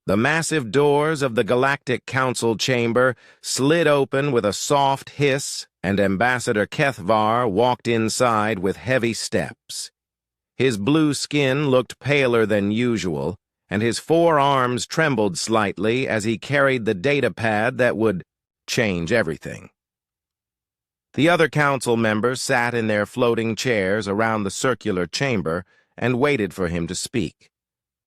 The massive doors of the Galactic Council chamber slid open with a soft hiss, and Ambassador Kethvar walked inside with heavy steps. His blue skin looked paler than usual, and his forearms trembled slightly as he carried the datapad that would change everything. The other council members sat in their floating chairs around the circular chamber and waited for him to speak.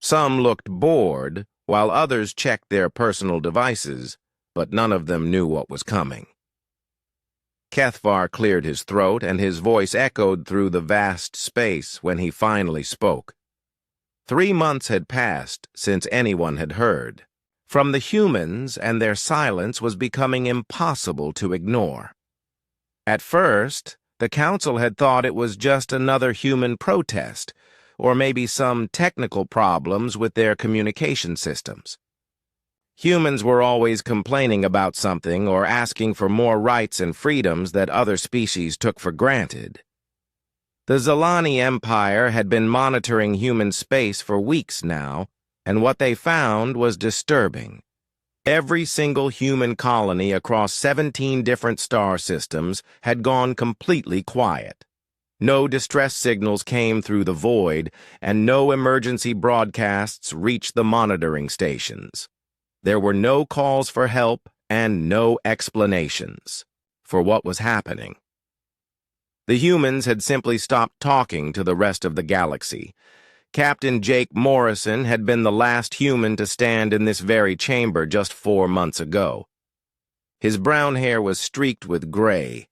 Some looked bored, while others checked their personal devices, but none of them knew what was coming. Kethvar cleared his throat, and his voice echoed through the vast space when he finally spoke. 3 months had passed since anyone had heard. From the humans, and their silence was becoming impossible to ignore. At first, the council had thought it was just another human protest, or maybe some technical problems with their communication systems. Humans were always complaining about something or asking for more rights and freedoms that other species took for granted. The Zalani Empire had been monitoring human space for weeks now, and what they found was disturbing. Every single human colony across 17 different star systems had gone completely quiet. No distress signals came through the void, and no emergency broadcasts reached the monitoring stations. There were no calls for help and no explanations for what was happening. The humans had simply stopped talking to the rest of the galaxy. Captain Jake Morrison had been the last human to stand in this very chamber just 4 months ago. His brown hair was streaked with gray,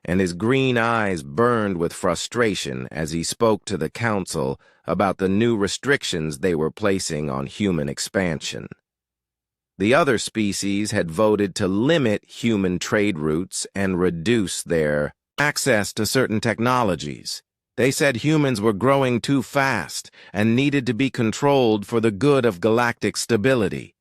and his green eyes burned with frustration as he spoke to the council about the new restrictions they were placing on human expansion. The other species had voted to limit human trade routes and reduce their access to certain technologies. They said humans were growing too fast and needed to be controlled for the good of galactic stability.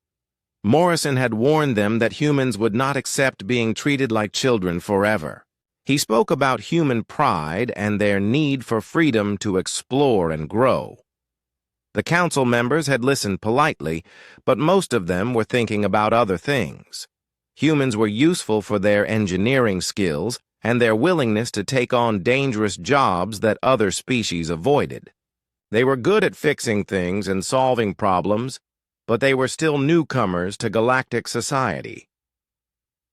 Morrison had warned them that humans would not accept being treated like children forever. He spoke about human pride and their need for freedom to explore and grow. The council members had listened politely, but most of them were thinking about other things. Humans were useful for their engineering skills and their willingness to take on dangerous jobs that other species avoided. They were good at fixing things and solving problems, but they were still newcomers to galactic society.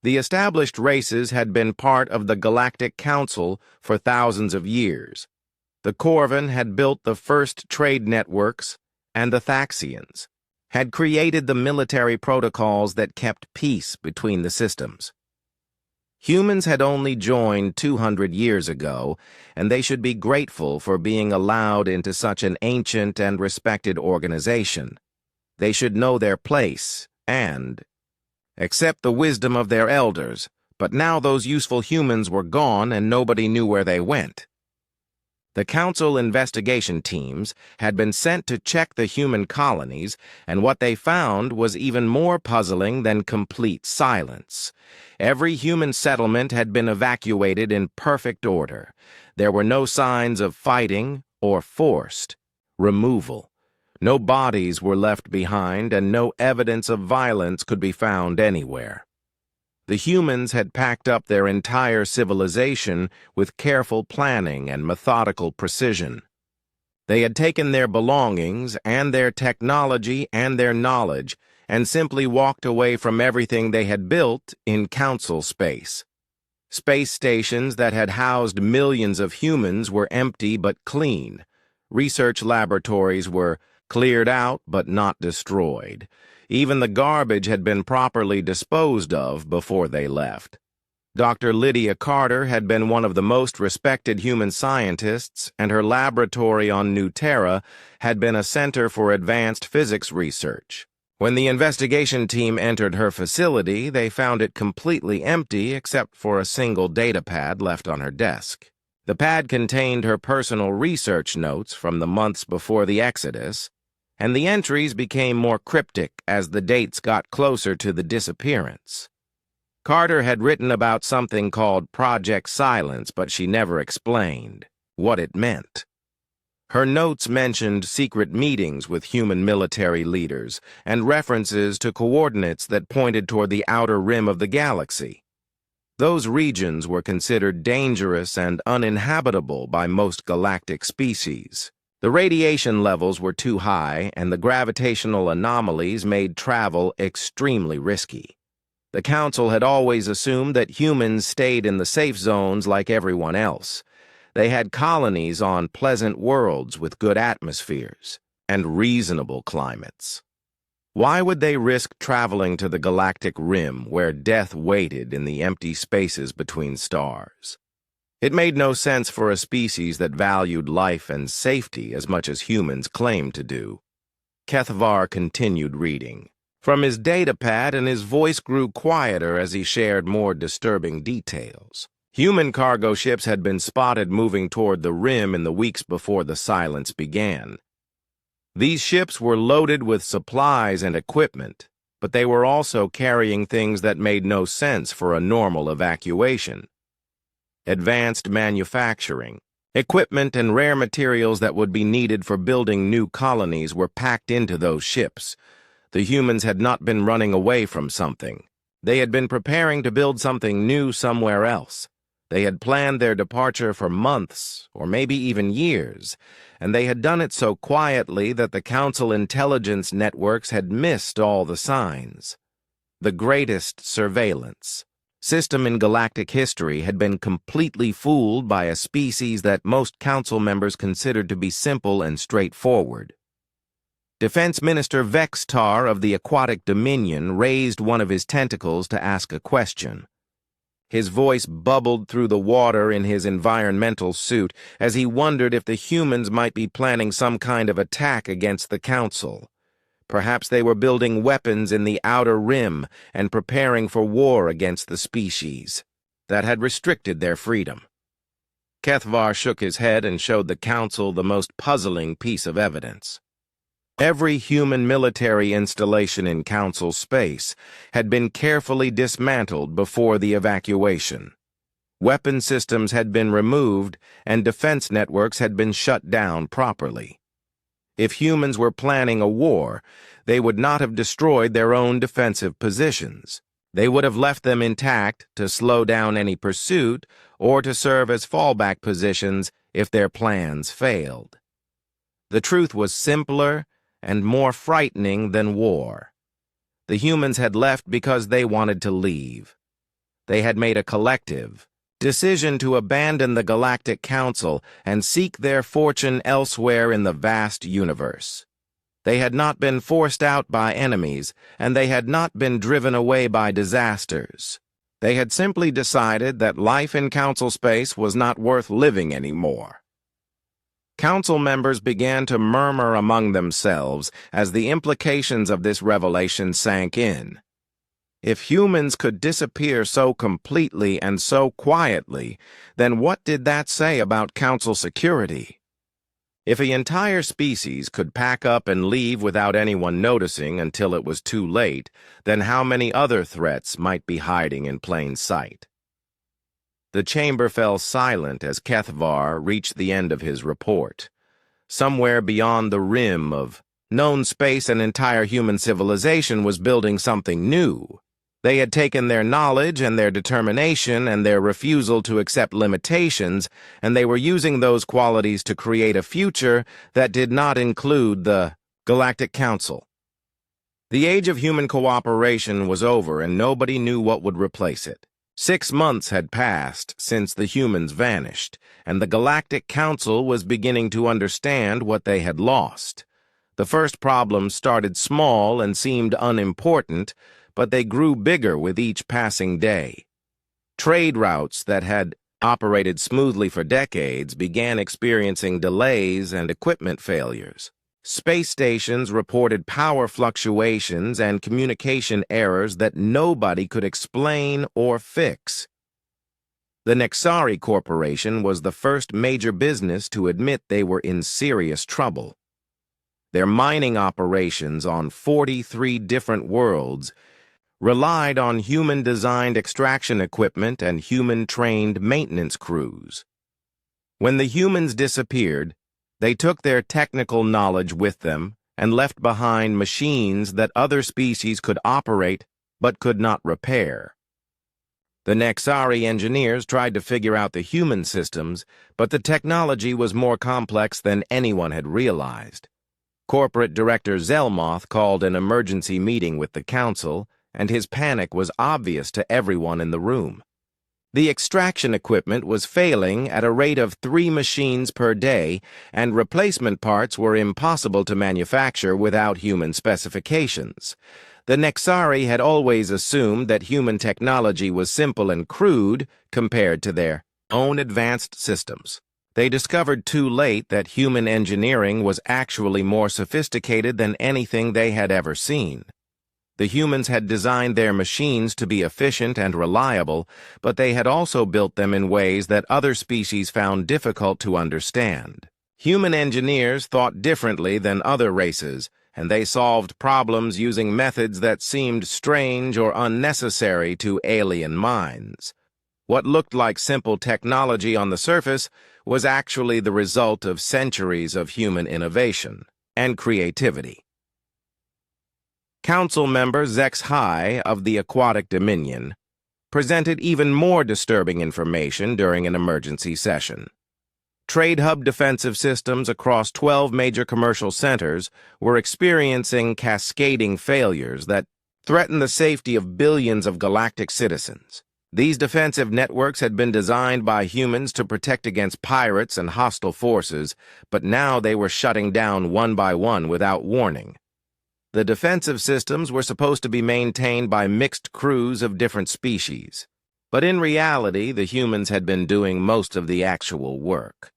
The established races had been part of the Galactic Council for thousands of years. The Corvan had built the first trade networks, and the Thaxians had created the military protocols that kept peace between the systems. Humans had only joined 200 years ago, and they should be grateful for being allowed into such an ancient and respected organization. They should know their place and accept the wisdom of their elders, but now those useful humans were gone and nobody knew where they went. The council investigation teams had been sent to check the human colonies, and what they found was even more puzzling than complete silence. Every human settlement had been evacuated in perfect order. There were no signs of fighting or forced removal. No bodies were left behind, and no evidence of violence could be found anywhere. The humans had packed up their entire civilization with careful planning and methodical precision. They had taken their belongings and their technology and their knowledge and simply walked away from everything they had built in council space. Space stations that had housed millions of humans were empty but clean. Research laboratories were cleared out but not destroyed. Even the garbage had been properly disposed of before they left. Dr. Lydia Carter had been one of the most respected human scientists, and her laboratory on New Terra had been a center for advanced physics research. When the investigation team entered her facility, they found it completely empty except for a single data pad left on her desk. The pad contained her personal research notes from the months before the Exodus, and the entries became more cryptic as the dates got closer to the disappearance. Carter had written about something called Project Silence, but she never explained what it meant. Her notes mentioned secret meetings with human military leaders and references to coordinates that pointed toward the outer rim of the galaxy. Those regions were considered dangerous and uninhabitable by most galactic species. The radiation levels were too high, and the gravitational anomalies made travel extremely risky. The Council had always assumed that humans stayed in the safe zones like everyone else. They had colonies on pleasant worlds with good atmospheres and reasonable climates. Why would they risk traveling to the galactic rim where death waited in the empty spaces between stars? It made no sense for a species that valued life and safety as much as humans claimed to do. Kethvar continued reading from his datapad, and his voice grew quieter as he shared more disturbing details. Human cargo ships had been spotted moving toward the rim in the weeks before the silence began. These ships were loaded with supplies and equipment, but they were also carrying things that made no sense for a normal evacuation. Advanced manufacturing, equipment, and rare materials that would be needed for building new colonies were packed into those ships. The humans had not been running away from something. They had been preparing to build something new somewhere else. They had planned their departure for months, or maybe even years, and they had done it so quietly that the Council intelligence networks had missed all the signs. The greatest surveillance system in galactic history had been completely fooled by a species that most Council members considered to be simple and straightforward. Defense Minister Vextar of the Aquatic Dominion raised one of his tentacles to ask a question. His voice bubbled through the water in his environmental suit as he wondered if the humans might be planning some kind of attack against the Council. Perhaps they were building weapons in the outer rim and preparing for war against the species that had restricted their freedom. Kethvar shook his head and showed the Council the most puzzling piece of evidence. Every human military installation in Council space had been carefully dismantled before the evacuation. Weapon systems had been removed, and defense networks had been shut down properly. If humans were planning a war, they would not have destroyed their own defensive positions. They would have left them intact to slow down any pursuit or to serve as fallback positions if their plans failed. The truth was simpler and more frightening than war. The humans had left because they wanted to leave. They had made a collective decision to abandon the Galactic Council and seek their fortune elsewhere in the vast universe. They had not been forced out by enemies, and they had not been driven away by disasters. They had simply decided that life in Council space was not worth living anymore. Council members began to murmur among themselves as the implications of this revelation sank in. If humans could disappear so completely and so quietly, then what did that say about Council security? If an entire species could pack up and leave without anyone noticing until it was too late, then how many other threats might be hiding in plain sight? The chamber fell silent as Kethvar reached the end of his report. Somewhere beyond the rim of known space, an entire human civilization was building something new. They had taken their knowledge and their determination and their refusal to accept limitations, and they were using those qualities to create a future that did not include the Galactic Council. The age of human cooperation was over, and nobody knew what would replace it. 6 months had passed since the humans vanished, and the Galactic Council was beginning to understand what they had lost. The first problems started small and seemed unimportant, but they grew bigger with each passing day. Trade routes that had operated smoothly for decades began experiencing delays and equipment failures. Space stations reported power fluctuations and communication errors that nobody could explain or fix. The Nexari Corporation was the first major business to admit they were in serious trouble. Their mining operations on 43 different worlds relied on human-designed extraction equipment and human-trained maintenance crews. When the humans disappeared, They took their technical knowledge with them and left behind machines that other species could operate but could not repair. The Nexari engineers tried to figure out the human systems, but the technology was more complex than anyone had realized. Corporate Director Zelmoth called an emergency meeting with the council, and his panic was obvious to everyone in the room. The extraction equipment was failing at a rate of 3 machines per day, and replacement parts were impossible to manufacture without human specifications. The Nexari had always assumed that human technology was simple and crude compared to their own advanced systems. They discovered too late that human engineering was actually more sophisticated than anything they had ever seen. The humans had designed their machines to be efficient and reliable, but they had also built them in ways that other species found difficult to understand. Human engineers thought differently than other races, and they solved problems using methods that seemed strange or unnecessary to alien minds. What looked like simple technology on the surface was actually the result of centuries of human innovation and creativity. Council member Zex High of the Aquatic Dominion presented even more disturbing information during an emergency session. Trade hub defensive systems across 12 major commercial centers were experiencing cascading failures that threatened the safety of billions of galactic citizens. These defensive networks had been designed by humans to protect against pirates and hostile forces, but now they were shutting down one by one without warning. The defensive systems were supposed to be maintained by mixed crews of different species, but in reality, the humans had been doing most of the actual work.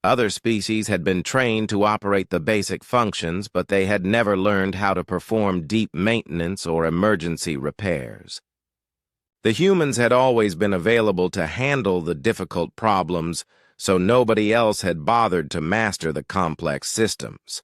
Other species had been trained to operate the basic functions, but they had never learned how to perform deep maintenance or emergency repairs. The humans had always been available to handle the difficult problems, so nobody else had bothered to master the complex systems.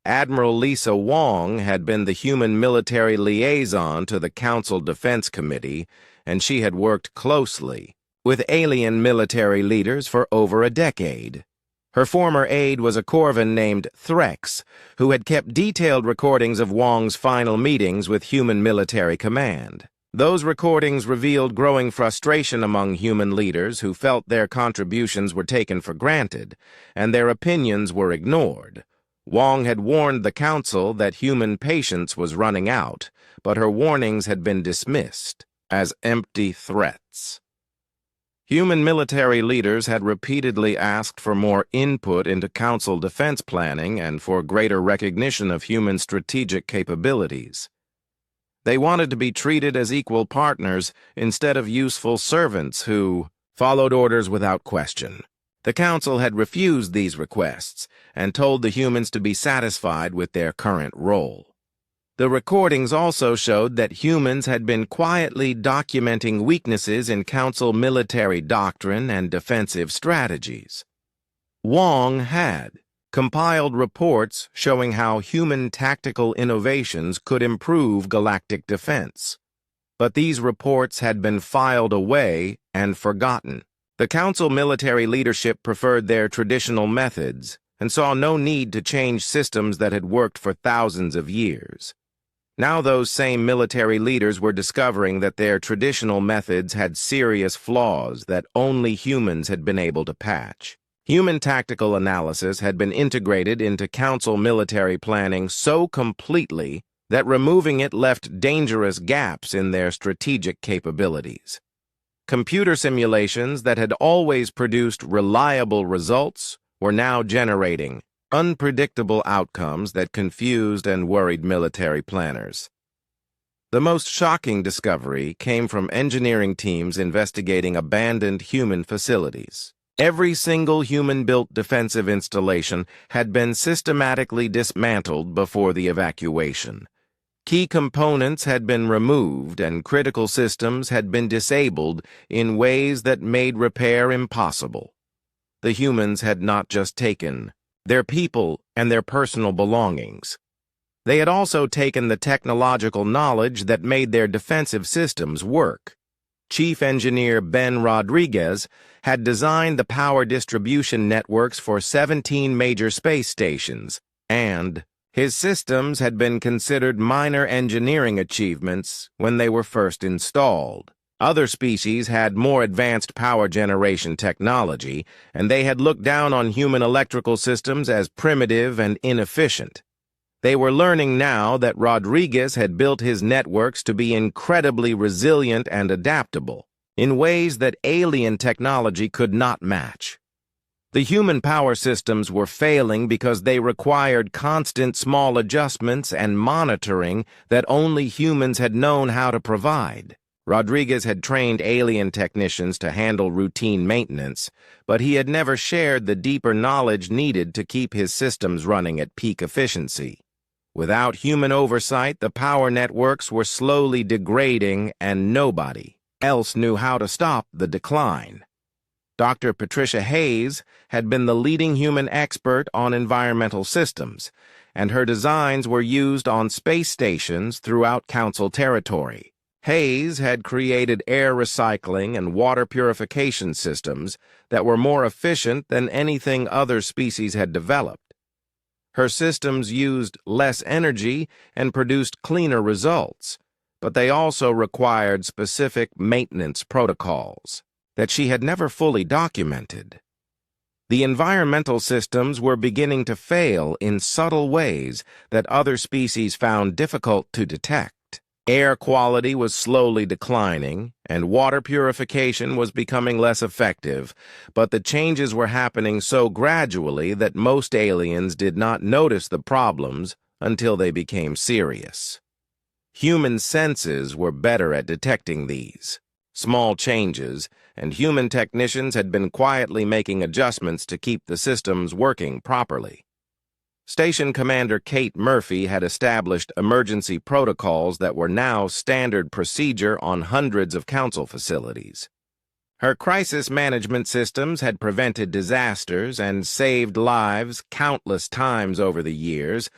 Admiral Lisa Wong had been the human military liaison to the Council Defense Committee, and she had worked closely with alien military leaders for over a decade. Her former aide was a Corvan named Threx, who had kept detailed recordings of Wong's final meetings with human military command. Those recordings revealed growing frustration among human leaders who felt their contributions were taken for granted, and their opinions were ignored. Wong had warned the council that human patience was running out, but her warnings had been dismissed as empty threats. Human military leaders had repeatedly asked for more input into council defense planning and for greater recognition of human strategic capabilities. They wanted to be treated as equal partners instead of useful servants who followed orders without question. The council had refused these requests and told the humans to be satisfied with their current role. The recordings also showed that humans had been quietly documenting weaknesses in council military doctrine and defensive strategies. Wong had compiled reports showing how human tactical innovations could improve galactic defense, but these reports had been filed away and forgotten. The council military leadership preferred their traditional methods and saw no need to change systems that had worked for thousands of years. Now those same military leaders were discovering that their traditional methods had serious flaws that only humans had been able to patch. Human tactical analysis had been integrated into council military planning so completely that removing it left dangerous gaps in their strategic capabilities. Computer simulations that had always produced reliable results were now generating unpredictable outcomes that confused and worried military planners. The most shocking discovery came from engineering teams investigating abandoned human facilities. Every single human-built defensive installation had been systematically dismantled before the evacuation. Key components had been removed and critical systems had been disabled in ways that made repair impossible. The humans had not just taken their people and their personal belongings. They had also taken the technological knowledge that made their defensive systems work. Chief Engineer Ben Rodriguez had designed the power distribution networks for 17 major space stations, and his systems had been considered minor engineering achievements when they were first installed. Other species had more advanced power generation technology, and they had looked down on human electrical systems as primitive and inefficient. They were learning now that Rodriguez had built his networks to be incredibly resilient and adaptable, in ways that alien technology could not match. The human power systems were failing because they required constant small adjustments and monitoring that only humans had known how to provide. Rodriguez had trained alien technicians to handle routine maintenance, but he had never shared the deeper knowledge needed to keep his systems running at peak efficiency. Without human oversight, the power networks were slowly degrading, and nobody else knew how to stop the decline. Dr. Patricia Hayes had been the leading human expert on environmental systems, and her designs were used on space stations throughout Council territory. Hayes had created air recycling and water purification systems that were more efficient than anything other species had developed. Her systems used less energy and produced cleaner results, but they also required specific maintenance protocols that she had never fully documented. The environmental systems were beginning to fail in subtle ways that other species found difficult to detect. Air quality was slowly declining, and water purification was becoming less effective, but the changes were happening so gradually that most aliens did not notice the problems until they became serious. Human senses were better at detecting these small changes, and human technicians had been quietly making adjustments to keep the systems working properly. Station Commander Kate Murphy had established emergency protocols that were now standard procedure on hundreds of council facilities. Her crisis management systems had prevented disasters and saved lives countless times over the years,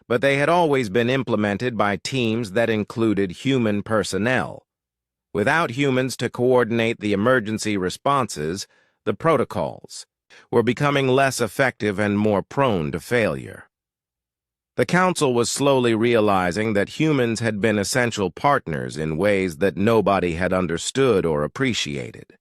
but they had always been implemented by teams that included human personnel. Without humans to coordinate the emergency responses, the protocols were becoming less effective and more prone to failure. The Council was slowly realizing that humans had been essential partners in ways that nobody had understood or appreciated.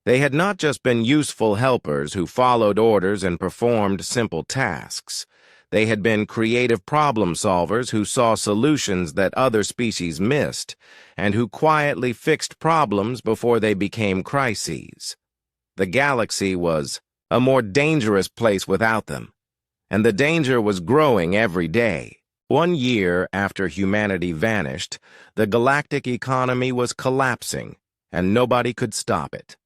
They had not just been useful helpers who followed orders and performed simple tasks. They had been creative problem solvers who saw solutions that other species missed, and who quietly fixed problems before they became crises. The galaxy was a more dangerous place without them, and the danger was growing every day. 1 year after humanity vanished, the galactic economy was collapsing, and nobody could stop it.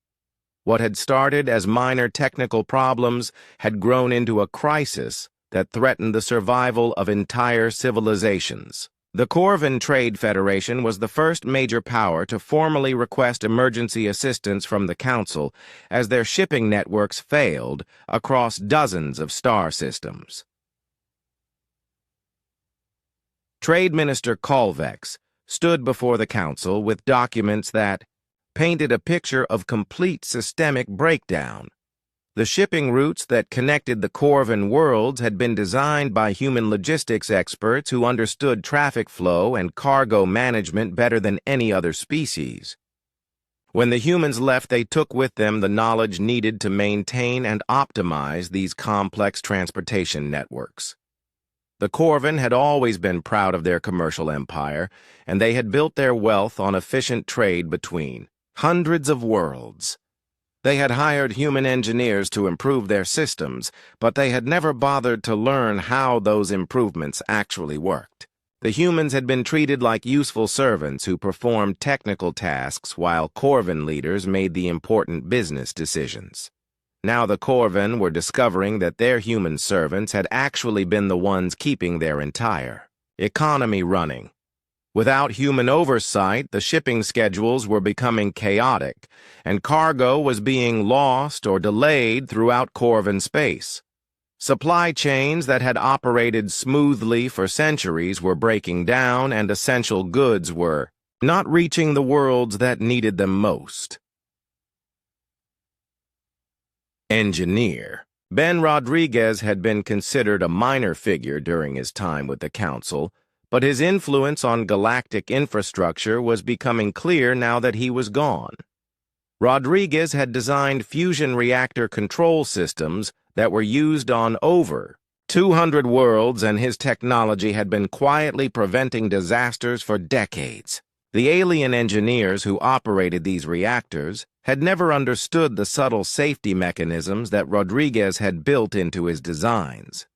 What had started as minor technical problems had grown into a crisis that threatened the survival of entire civilizations. The Corvan Trade Federation was the first major power to formally request emergency assistance from the Council as their shipping networks failed across dozens of star systems. Trade Minister Colvex stood before the Council with documents that painted a picture of complete systemic breakdown. The shipping routes that connected the Corvan worlds had been designed by human logistics experts who understood traffic flow and cargo management better than any other species. When the humans left, they took with them the knowledge needed to maintain and optimize these complex transportation networks. The Corvan had always been proud of their commercial empire, and they had built their wealth on efficient trade between hundreds of worlds. They had hired human engineers to improve their systems, but they had never bothered to learn how those improvements actually worked. The humans had been treated like useful servants who performed technical tasks while Corvan leaders made the important business decisions. Now the Corvan were discovering that their human servants had actually been the ones keeping their entire economy running. Without human oversight, the shipping schedules were becoming chaotic, and cargo was being lost or delayed throughout Corvan space. Supply chains that had operated smoothly for centuries were breaking down, and essential goods were not reaching the worlds that needed them most. Engineer. Ben Rodriguez had been considered a minor figure during his time with the Council, but his influence on galactic infrastructure was becoming clear now that he was gone. Rodriguez had designed fusion reactor control systems that were used on over 200 worlds, and his technology had been quietly preventing disasters for decades. The alien engineers who operated these reactors had never understood the subtle safety mechanisms that Rodriguez had built into his designs.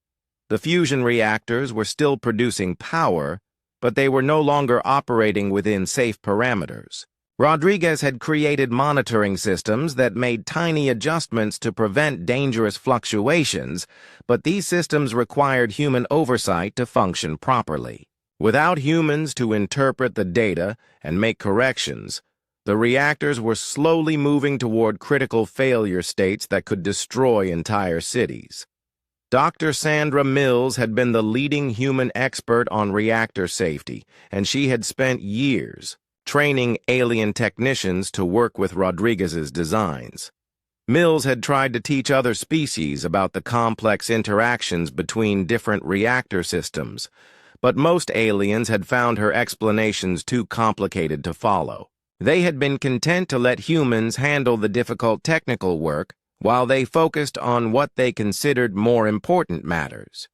The fusion reactors were still producing power, but they were no longer operating within safe parameters. Rodriguez had created monitoring systems that made tiny adjustments to prevent dangerous fluctuations, but these systems required human oversight to function properly. Without humans to interpret the data and make corrections, the reactors were slowly moving toward critical failure states that could destroy entire cities. Dr. Sandra Mills had been the leading human expert on reactor safety, and she had spent years training alien technicians to work with Rodriguez's designs. Mills had tried to teach other species about the complex interactions between different reactor systems, but most aliens had found her explanations too complicated to follow. They had been content to let humans handle the difficult technical work while they focused on what they considered more important matters.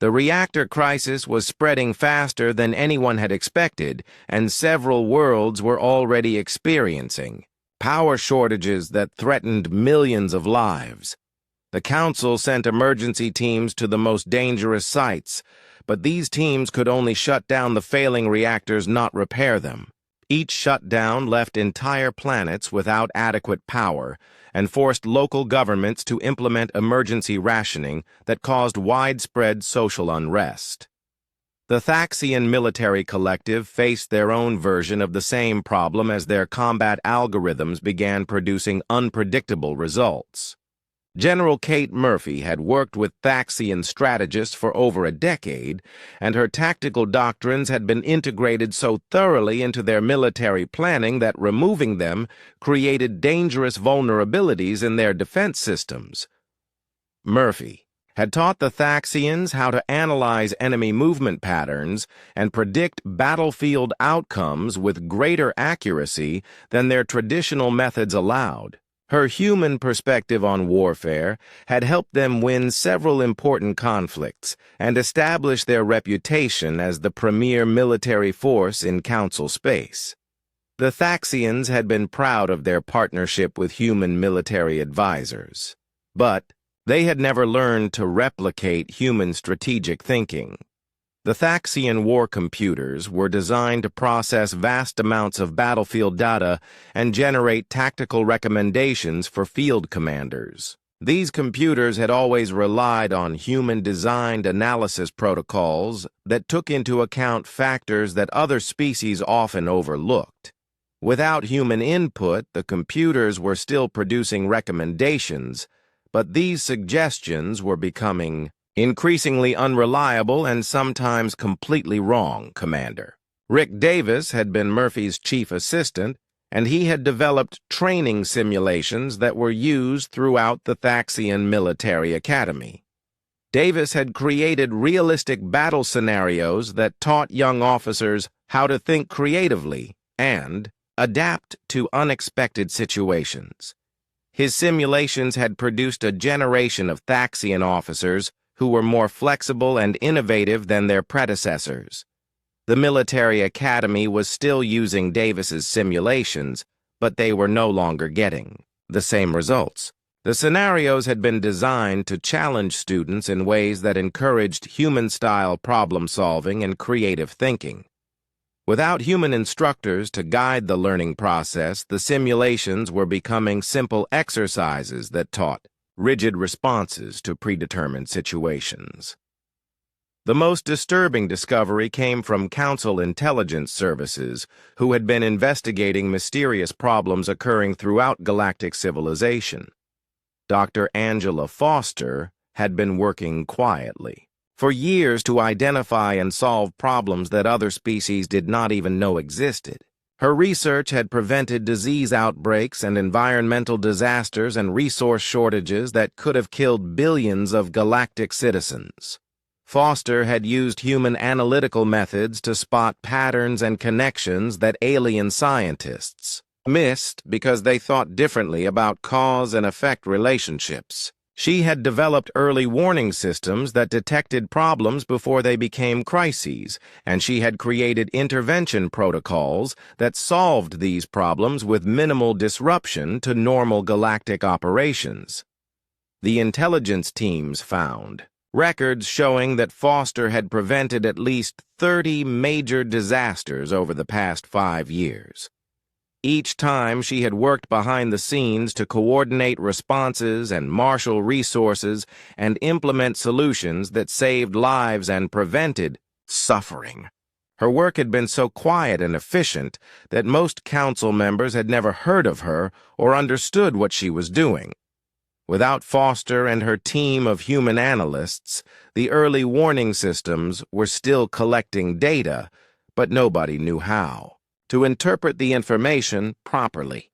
The reactor crisis was spreading faster than anyone had expected, and several worlds were already experiencing power shortages that threatened millions of lives. The Council sent emergency teams to the most dangerous sites, but these teams could only shut down the failing reactors, not repair them. Each shutdown left entire planets without adequate power and forced local governments to implement emergency rationing that caused widespread social unrest. The Thaxian military collective faced their own version of the same problem as their combat algorithms began producing unpredictable results. General Kate Murphy had worked with Thaxian strategists for over a decade, and her tactical doctrines had been integrated so thoroughly into their military planning that removing them created dangerous vulnerabilities in their defense systems. Murphy had taught the Thaxians how to analyze enemy movement patterns and predict battlefield outcomes with greater accuracy than their traditional methods allowed. Her human perspective on warfare had helped them win several important conflicts and establish their reputation as the premier military force in Council space. The Thaxians had been proud of their partnership with human military advisors, but they had never learned to replicate human strategic thinking. The Thaxian war computers were designed to process vast amounts of battlefield data and generate tactical recommendations for field commanders. These computers had always relied on human-designed analysis protocols that took into account factors that other species often overlooked. Without human input, the computers were still producing recommendations, but these suggestions were becoming increasingly unreliable and sometimes completely wrong, Commander. Rick Davis had been Murphy's chief assistant, and he had developed training simulations that were used throughout the Thaxian Military Academy. Davis had created realistic battle scenarios that taught young officers how to think creatively and adapt to unexpected situations. His simulations had produced a generation of Thaxian officers who were more flexible and innovative than their predecessors. The military academy was still using Davis's simulations, but they were no longer getting the same results. The scenarios had been designed to challenge students in ways that encouraged human-style problem-solving and creative thinking. Without human instructors to guide the learning process, the simulations were becoming simple exercises that taught rigid responses to predetermined situations. The most disturbing discovery came from Council intelligence services, who had been investigating mysterious problems occurring throughout galactic civilization. Dr. Angela Foster had been working quietly for years to identify and solve problems that other species did not even know existed. Her research had prevented disease outbreaks and environmental disasters and resource shortages that could have killed billions of galactic citizens. Foster had used human analytical methods to spot patterns and connections that alien scientists missed because they thought differently about cause and effect relationships. She had developed early warning systems that detected problems before they became crises, and she had created intervention protocols that solved these problems with minimal disruption to normal galactic operations. The intelligence teams found records showing that Foster had prevented at least 30 major disasters over the past 5 years. Each time she had worked behind the scenes to coordinate responses and marshal resources and implement solutions that saved lives and prevented suffering. Her work had been so quiet and efficient that most council members had never heard of her or understood what she was doing. Without Foster and her team of human analysts, the early warning systems were still collecting data, but nobody knew how to interpret the information properly.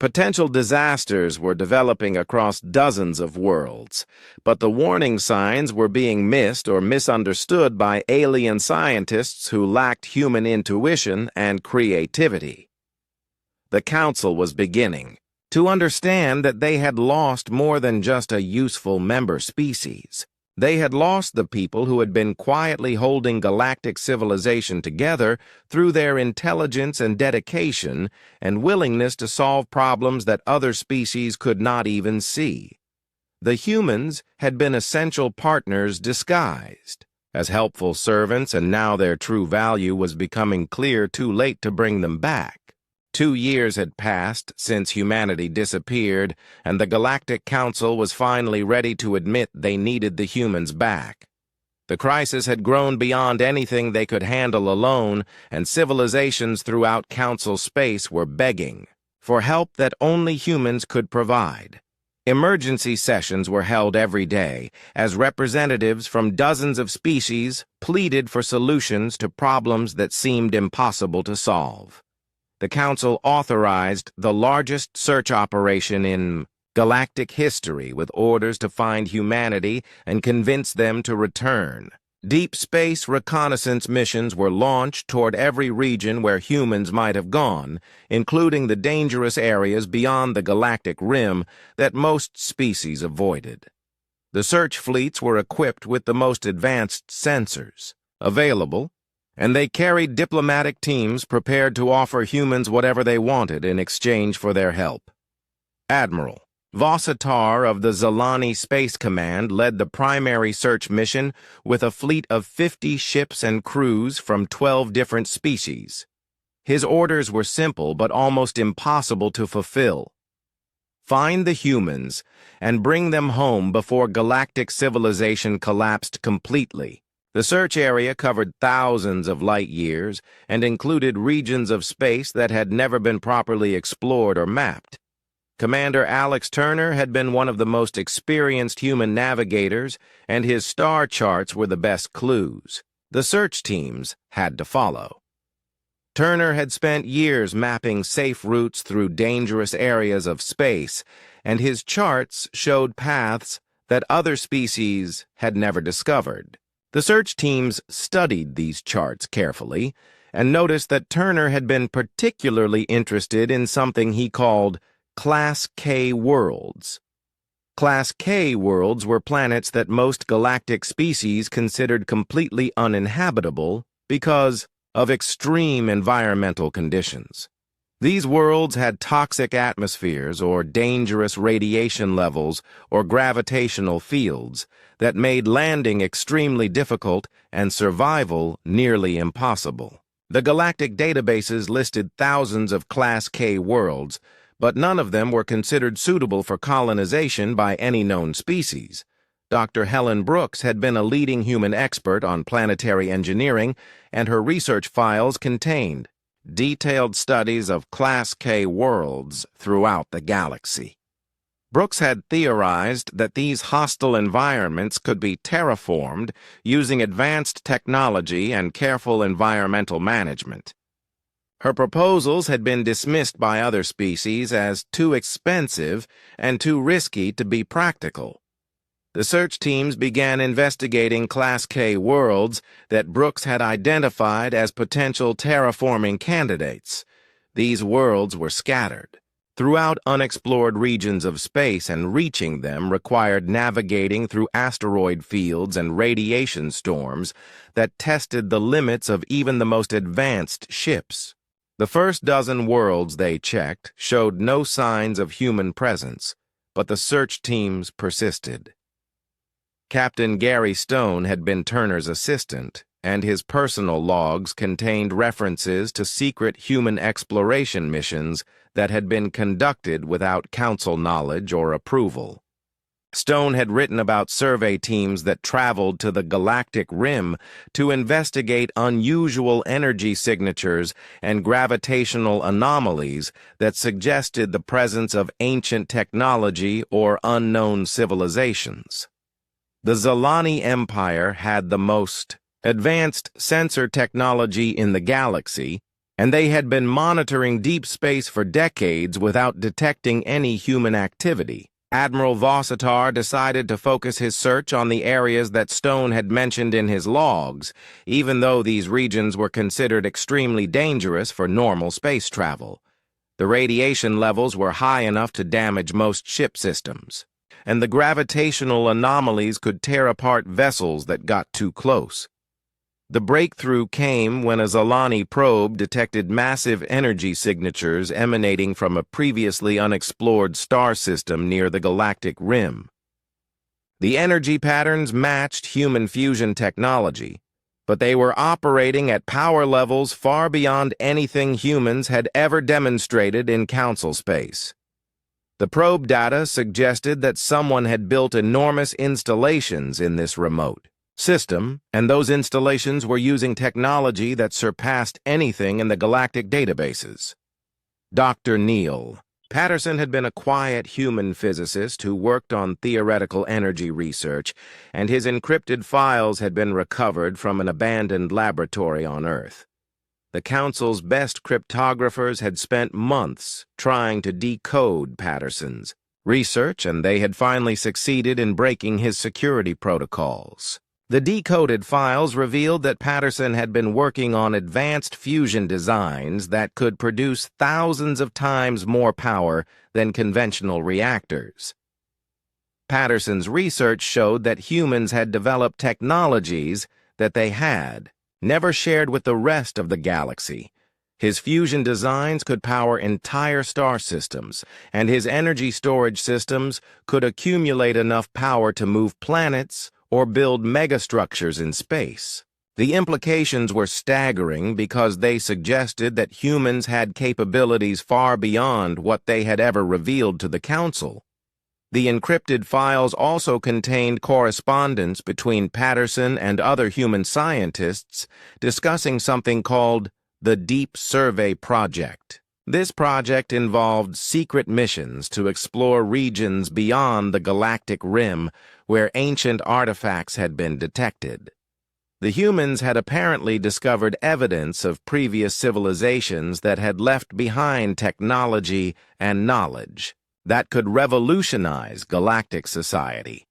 Potential disasters were developing across dozens of worlds, but the warning signs were being missed or misunderstood by alien scientists who lacked human intuition and creativity. The Council was beginning to understand that they had lost more than just a useful member species. They had lost the people who had been quietly holding galactic civilization together through their intelligence and dedication and willingness to solve problems that other species could not even see. The humans had been essential partners disguised as helpful servants, and now their true value was becoming clear too late to bring them back. 2 years had passed since humanity disappeared, and the Galactic Council was finally ready to admit they needed the humans back. The crisis had grown beyond anything they could handle alone, and civilizations throughout Council space were begging for help that only humans could provide. Emergency sessions were held every day as representatives from dozens of species pleaded for solutions to problems that seemed impossible to solve. The Council authorized the largest search operation in galactic history with orders to find humanity and convince them to return. Deep space reconnaissance missions were launched toward every region where humans might have gone, including the dangerous areas beyond the galactic rim that most species avoided. The search fleets were equipped with the most advanced sensors available, and they carried diplomatic teams prepared to offer humans whatever they wanted in exchange for their help. Admiral Vossatar of the Zalani Space Command led the primary search mission with a fleet of 50 ships and crews from 12 different species. His orders were simple but almost impossible to fulfill. Find the humans and bring them home before galactic civilization collapsed completely. The search area covered thousands of light years and included regions of space that had never been properly explored or mapped. Commander Alex Turner had been one of the most experienced human navigators, and his star charts were the best clues the search teams had to follow. Turner had spent years mapping safe routes through dangerous areas of space, and his charts showed paths that other species had never discovered. The search teams studied these charts carefully and noticed that Turner had been particularly interested in something he called Class K worlds. Class K worlds were planets that most galactic species considered completely uninhabitable because of extreme environmental conditions. These worlds had toxic atmospheres or dangerous radiation levels or gravitational fields that made landing extremely difficult and survival nearly impossible. The galactic databases listed thousands of Class K worlds, but none of them were considered suitable for colonization by any known species. Dr. Helen Brooks had been a leading human expert on planetary engineering, and her research files contained detailed studies of Class K worlds throughout the galaxy. Brooks had theorized that these hostile environments could be terraformed using advanced technology and careful environmental management. Her proposals had been dismissed by other species as too expensive and too risky to be practical. The search teams began investigating Class K worlds that Brooks had identified as potential terraforming candidates. These worlds were scattered throughout unexplored regions of space, and reaching them required navigating through asteroid fields and radiation storms that tested the limits of even the most advanced ships. The first dozen worlds they checked showed no signs of human presence, but the search teams persisted. Captain Gary Stone had been Turner's assistant, and his personal logs contained references to secret human exploration missions that had been conducted without council knowledge or approval. Stone had written about survey teams that traveled to the Galactic Rim to investigate unusual energy signatures and gravitational anomalies that suggested the presence of ancient technology or unknown civilizations. The Zalani Empire had the most advanced sensor technology in the galaxy, and they had been monitoring deep space for decades without detecting any human activity. Admiral Vossitar decided to focus his search on the areas that Stone had mentioned in his logs, even though these regions were considered extremely dangerous for normal space travel. The radiation levels were high enough to damage most ship systems, and the gravitational anomalies could tear apart vessels that got too close. The breakthrough came when a Zalani probe detected massive energy signatures emanating from a previously unexplored star system near the galactic rim. The energy patterns matched human fusion technology, but they were operating at power levels far beyond anything humans had ever demonstrated in council space. The probe data suggested that someone had built enormous installations in this remote system, and those installations were using technology that surpassed anything in the galactic databases. Dr. Neil Patterson had been a quiet human physicist who worked on theoretical energy research, and his encrypted files had been recovered from an abandoned laboratory on Earth. The Council's best cryptographers had spent months trying to decode Patterson's research, and they had finally succeeded in breaking his security protocols. The decoded files revealed that Patterson had been working on advanced fusion designs that could produce thousands of times more power than conventional reactors. Patterson's research showed that humans had developed technologies that they had never shared with the rest of the galaxy. His fusion designs could power entire star systems, and his energy storage systems could accumulate enough power to move planets or build megastructures in space. The implications were staggering because they suggested that humans had capabilities far beyond what they had ever revealed to the Council. The encrypted files also contained correspondence between Patterson and other human scientists discussing something called the Deep Survey Project. This project involved secret missions to explore regions beyond the galactic rim where ancient artifacts had been detected. The humans had apparently discovered evidence of previous civilizations that had left behind technology and knowledge that could revolutionize galactic society.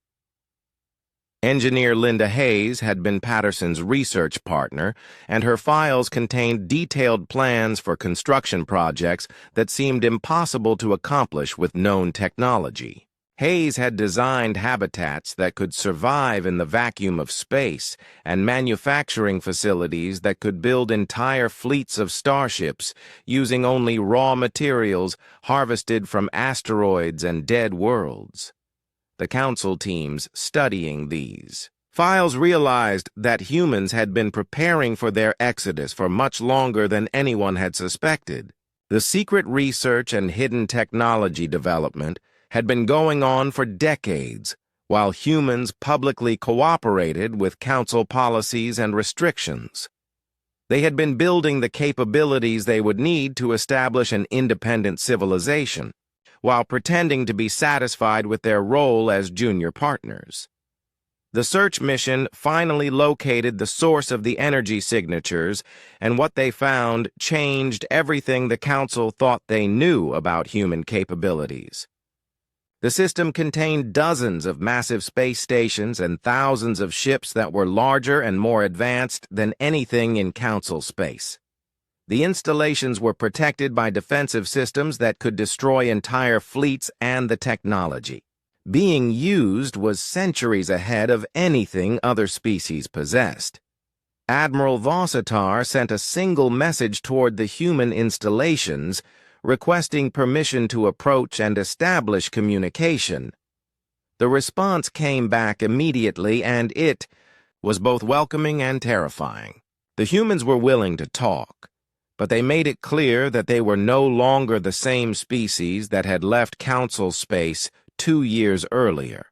Engineer Linda Hayes had been Patterson's research partner, and her files contained detailed plans for construction projects that seemed impossible to accomplish with known technology. Hayes had designed habitats that could survive in the vacuum of space and manufacturing facilities that could build entire fleets of starships using only raw materials harvested from asteroids and dead worlds. The Council teams studying these files realized that humans had been preparing for their exodus for much longer than anyone had suspected. The secret research and hidden technology development had been going on for decades, while humans publicly cooperated with Council policies and restrictions. They had been building the capabilities they would need to establish an independent civilization, while pretending to be satisfied with their role as junior partners. The search mission finally located the source of the energy signatures, and what they found changed everything the Council thought they knew about human capabilities. The system contained dozens of massive space stations and thousands of ships that were larger and more advanced than anything in Council space. The installations were protected by defensive systems that could destroy entire fleets and the technology. Being used was centuries ahead of anything other species possessed. Admiral Vossitar sent a single message toward the human installations, requesting permission to approach and establish communication. The response came back immediately, and it was both welcoming and terrifying. The humans were willing to talk, but they made it clear that they were no longer the same species that had left Council space 2 years earlier.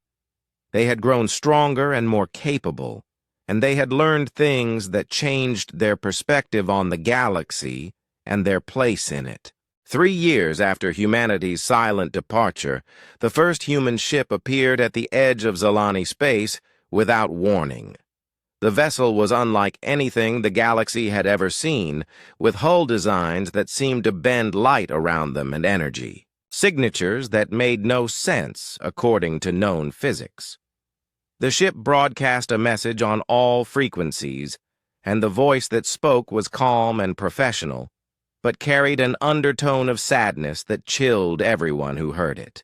They had grown stronger and more capable, and they had learned things that changed their perspective on the galaxy and their place in it. 3 years after humanity's silent departure, the first human ship appeared at the edge of Zalani space without warning. The vessel was unlike anything the galaxy had ever seen, with hull designs that seemed to bend light around them and energy, signatures that made no sense according to known physics. The ship broadcast a message on all frequencies, and the voice that spoke was calm and professional, but carried an undertone of sadness that chilled everyone who heard it.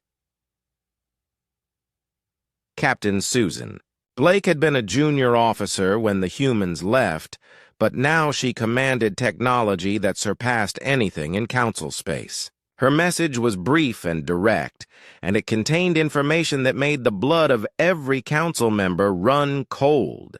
Captain Susan. Blake had been a junior officer when the humans left, but now she commanded technology that surpassed anything in Council space. Her message was brief and direct, and it contained information that made the blood of every Council member run cold.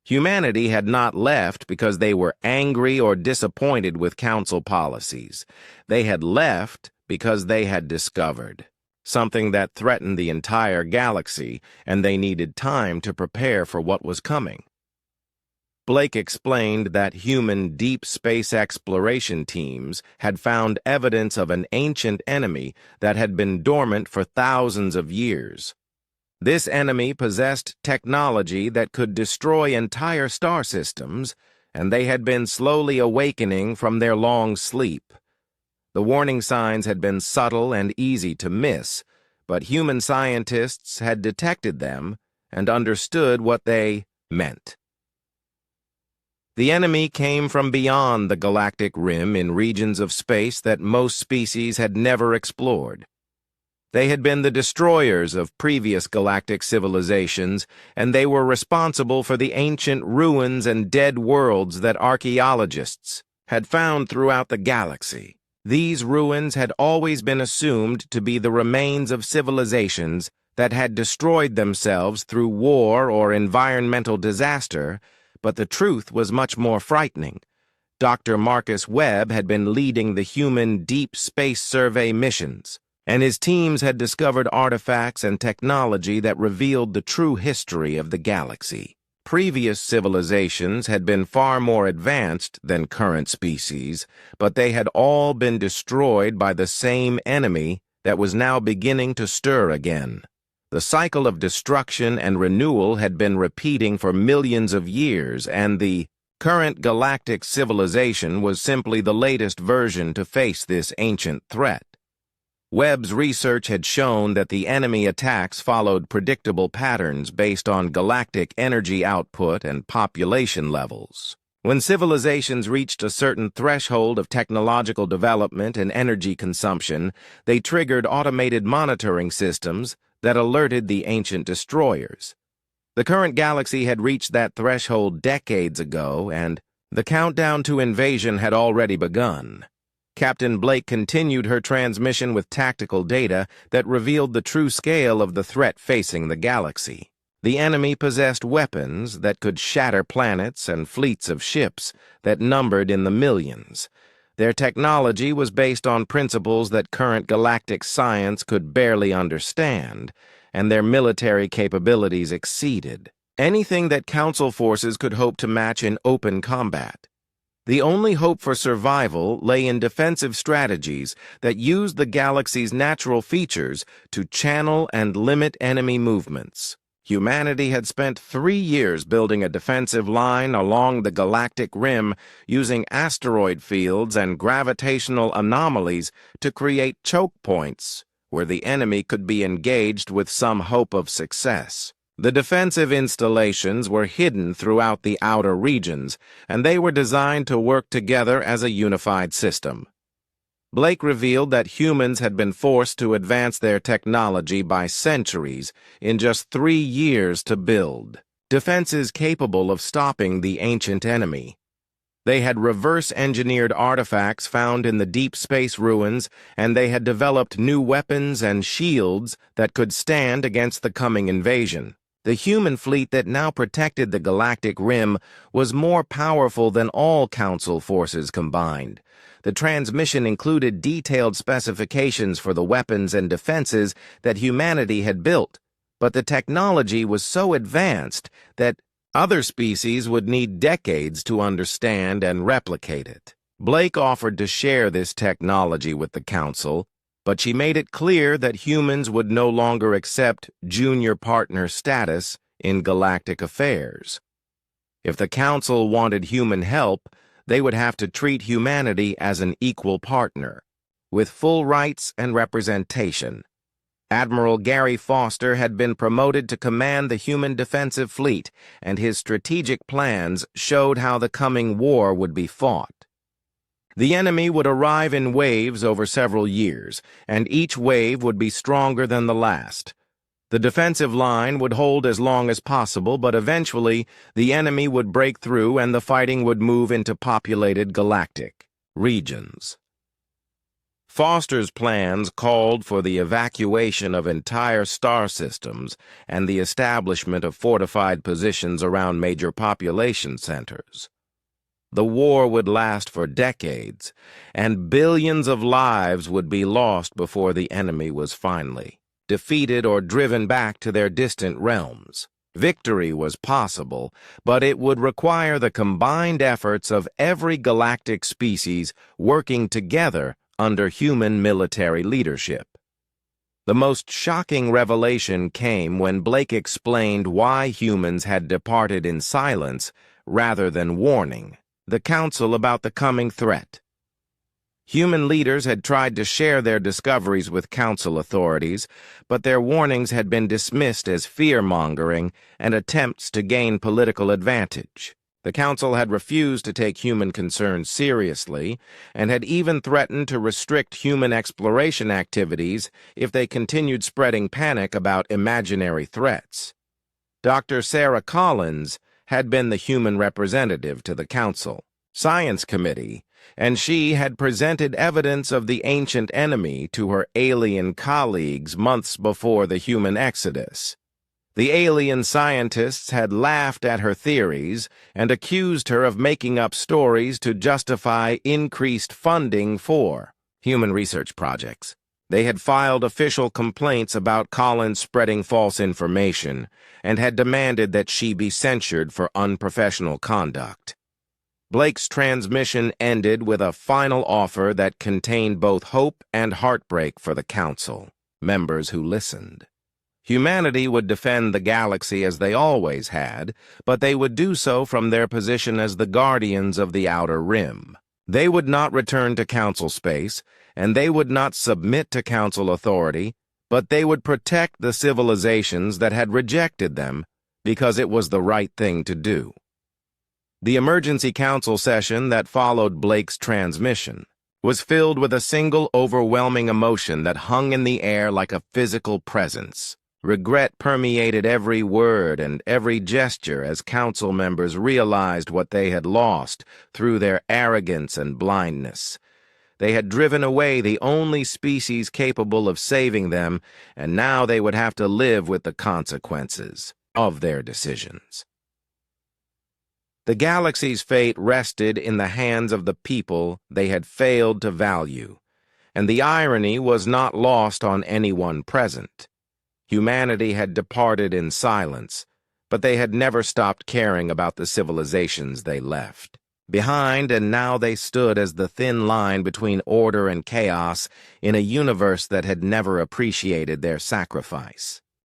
Humanity had not left because they were angry or disappointed with Council policies. They had left because they had discovered something that threatened the entire galaxy, and they needed time to prepare for what was coming. Blake explained that human deep space exploration teams had found evidence of an ancient enemy that had been dormant for thousands of years. This enemy possessed technology that could destroy entire star systems, and they had been slowly awakening from their long sleep. The warning signs had been subtle and easy to miss, but human scientists had detected them and understood what they meant. The enemy came from beyond the galactic rim in regions of space that most species had never explored. They had been the destroyers of previous galactic civilizations, and they were responsible for the ancient ruins and dead worlds that archaeologists had found throughout the galaxy. These ruins had always been assumed to be the remains of civilizations that had destroyed themselves through war or environmental disaster, but the truth was much more frightening. Dr. Marcus Webb had been leading the human deep space survey missions, and his teams had discovered artifacts and technology that revealed the true history of the galaxy. Previous civilizations had been far more advanced than current species, but they had all been destroyed by the same enemy that was now beginning to stir again. The cycle of destruction and renewal had been repeating for millions of years, and the current galactic civilization was simply the latest version to face this ancient threat. Webb's research had shown that the enemy attacks followed predictable patterns based on galactic energy output and population levels. When civilizations reached a certain threshold of technological development and energy consumption, they triggered automated monitoring systems that alerted the ancient destroyers. The current galaxy had reached that threshold decades ago, and the countdown to invasion had already begun. Captain Blake continued her transmission with tactical data that revealed the true scale of the threat facing the galaxy. The enemy possessed weapons that could shatter planets and fleets of ships that numbered in the millions. Their technology was based on principles that current galactic science could barely understand, and their military capabilities exceeded anything that Council forces could hope to match in open combat. The only hope for survival lay in defensive strategies that used the galaxy's natural features to channel and limit enemy movements. Humanity had spent 3 years building a defensive line along the galactic rim using asteroid fields and gravitational anomalies to create choke points where the enemy could be engaged with some hope of success. The defensive installations were hidden throughout the outer regions, and they were designed to work together as a unified system. Blake revealed that humans had been forced to advance their technology by centuries in just 3 years to build defenses capable of stopping the ancient enemy. They had reverse-engineered artifacts found in the deep space ruins, and they had developed new weapons and shields that could stand against the coming invasion. The human fleet that now protected the galactic rim was more powerful than all Council forces combined. The transmission included detailed specifications for the weapons and defenses that humanity had built, but the technology was so advanced that other species would need decades to understand and replicate it. Blake offered to share this technology with the Council, but she made it clear that humans would no longer accept junior partner status in galactic affairs. If the Council wanted human help, they would have to treat humanity as an equal partner, with full rights and representation. Admiral Gary Foster had been promoted to command the human defensive fleet, and his strategic plans showed how the coming war would be fought. The enemy would arrive in waves over several years, and each wave would be stronger than the last. The defensive line would hold as long as possible, but eventually the enemy would break through and the fighting would move into populated galactic regions. Foster's plans called for the evacuation of entire star systems and the establishment of fortified positions around major population centers. The war would last for decades, and billions of lives would be lost before the enemy was finally defeated or driven back to their distant realms. Victory was possible, but it would require the combined efforts of every galactic species working together under human military leadership. The most shocking revelation came when Blake explained why humans had departed in silence rather than warning the Council about the coming threat. Human leaders had tried to share their discoveries with Council authorities, but their warnings had been dismissed as fear-mongering and attempts to gain political advantage. The Council had refused to take human concerns seriously and had even threatened to restrict human exploration activities if they continued spreading panic about imaginary threats. Dr. Sarah Collins had been the human representative to the Council Science Committee, and she had presented evidence of the ancient enemy to her alien colleagues months before the human exodus. The alien scientists had laughed at her theories and accused her of making up stories to justify increased funding for human research projects. They had filed official complaints about Collins spreading false information and had demanded that she be censured for unprofessional conduct. Blake's transmission ended with a final offer that contained both hope and heartbreak for the Council members who listened. Humanity would defend the galaxy as they always had, but they would do so from their position as the guardians of the Outer Rim. They would not return to Council space, and they would not submit to Council authority, but they would protect the civilizations that had rejected them because it was the right thing to do. The emergency council session that followed Blake's transmission was filled with a single overwhelming emotion that hung in the air like a physical presence. Regret permeated every word and every gesture as council members realized what they had lost through their arrogance and blindness. They had driven away the only species capable of saving them, and now they would have to live with the consequences of their decisions. The galaxy's fate rested in the hands of the people they had failed to value, and the irony was not lost on anyone present. Humanity had departed in silence, but they had never stopped caring about the civilizations they left behind, and now they stood as the thin line between order and chaos in a universe that had never appreciated their sacrifice.